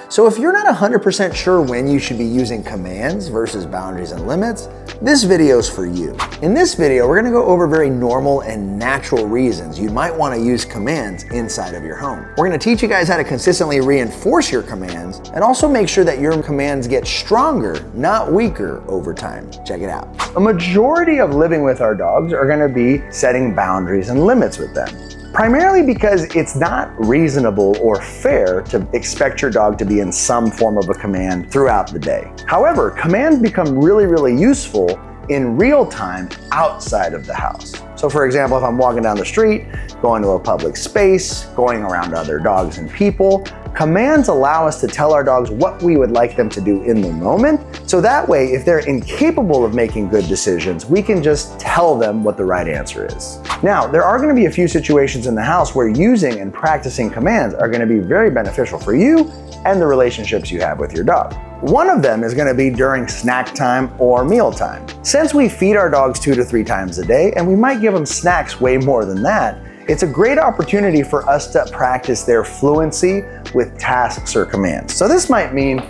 So if you're not 100% sure when you should be using commands versus boundaries and limits, this video's for you. In this video, we're gonna go over very normal and natural reasons you might wanna use commands inside of your home. We're gonna teach you guys how to consistently reinforce your commands and also make sure that your commands get stronger, not weaker over time. Check it out. A majority of living with our dogs are gonna be setting boundaries and limits with them. Primarily because it's not reasonable or fair to expect your dog to be in some form of a command throughout the day. However, commands become really useful in real time outside of the house. So for example, if I'm walking down the street, going to a public space, going around other dogs and people, commands allow us to tell our dogs what we would like them to do in the moment. So that way, if they're incapable of making good decisions, we can just tell them what the right answer is. Now, there are going to be a few situations in the house where using and practicing commands are going to be very beneficial for you and the relationships you have with your dog. One of them is going to be during snack time or meal time. Since we feed our dogs 2 to 3 times a day, and we might give them snacks way more than that, it's a great opportunity for us to practice their fluency with tasks or commands. So this might mean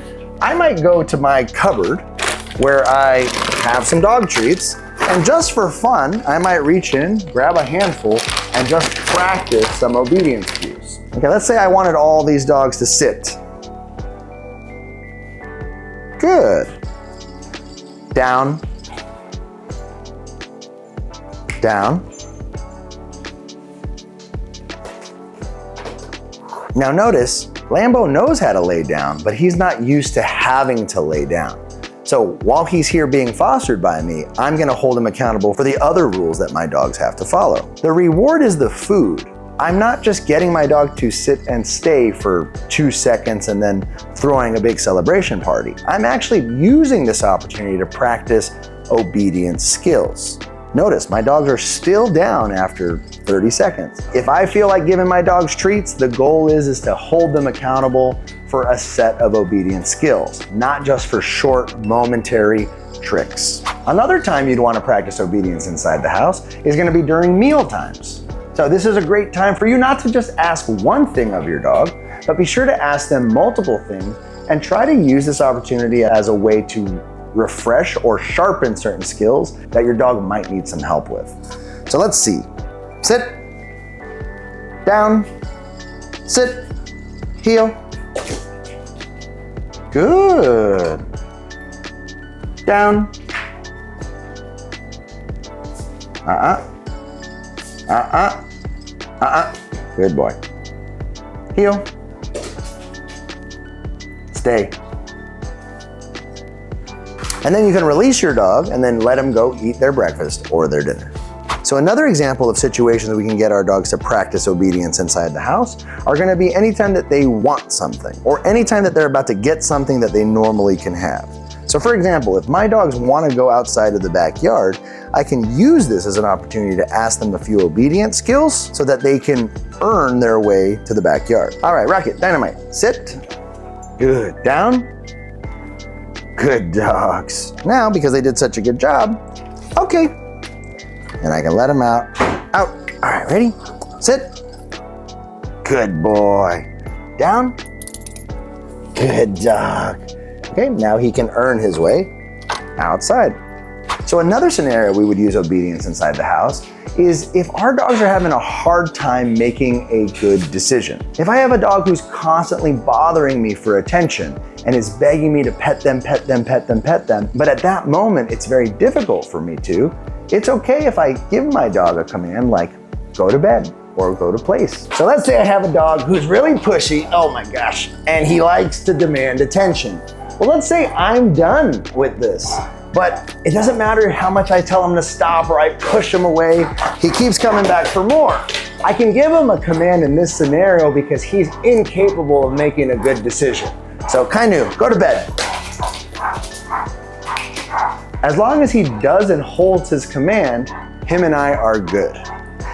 I might go to my cupboard where I have some dog treats, and just for fun, I might reach in, grab a handful, and just practice some obedience cues. Okay, let's say I wanted all these dogs to sit. Good. Down. Down. Now notice, Lambo knows how to lay down, but he's not used to having to lay down. So while he's here being fostered by me, I'm gonna hold him accountable for the other rules that my dogs have to follow. The reward is the food. I'm not just getting my dog to sit and stay for 2 seconds and then throwing a big celebration party. I'm actually using this opportunity to practice obedience skills. Notice, my dogs are still down after 30 seconds. If I feel like giving my dogs treats, the goal is to hold them accountable for a set of obedience skills, not just for short, momentary tricks. Another time you'd want to practice obedience inside the house is going to be during meal times. So this is a great time for you not to just ask one thing of your dog, but be sure to ask them multiple things and try to use this opportunity as a way to refresh or sharpen certain skills that your dog might need some help with. So let's see. Sit, down, sit, heel. Good. Down. Good boy. Heel. Stay. And then you can release your dog and then let them go eat their breakfast or their dinner. So another example of situations that we can get our dogs to practice obedience inside the house are gonna be anytime that they want something or anytime that they're about to get something that they normally can have. So for example, if my dogs wanna go outside of the backyard, I can use this as an opportunity to ask them a few obedience skills so that they can earn their way to the backyard. All right, Rocket, Dynamite, sit. Good, down. Good dogs. Now, because they did such a good job, okay. And I can let them out. Out. All right, ready? Sit. Good boy. Down. Good dog. Okay, now he can earn his way outside. So another scenario we would use obedience inside the house is if our dogs are having a hard time making a good decision. If I have a dog who's constantly bothering me for attention and is begging me to pet them, but at that moment it's very difficult for me to, it's okay if I give my dog a command like go to bed or go to place. So let's say I have a dog who's really pushy, oh my gosh, and he likes to demand attention. Well, let's say I'm done with this. But it doesn't matter how much I tell him to stop or I push him away, he keeps coming back for more. I can give him a command in this scenario because he's incapable of making a good decision. So Kainu, go to bed. As long as he does and holds his command, him and I are good.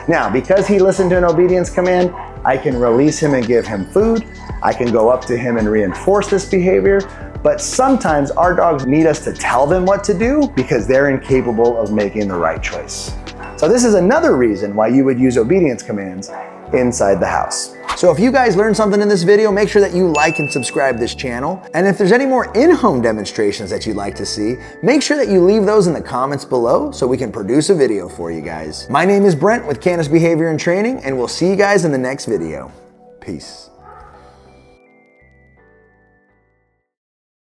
Now, because he listened to an obedience command, I can release him and give him food. I can go up to him and reinforce this behavior. But sometimes our dogs need us to tell them what to do because they're incapable of making the right choice. So this is another reason why you would use obedience commands inside the house. So if you guys learned something in this video, make sure that you like and subscribe this channel. And if there's any more in-home demonstrations that you'd like to see, make sure that you leave those in the comments below so we can produce a video for you guys. My name is Brent with CANIS Behavior and Training, and we'll see you guys in the next video. Peace.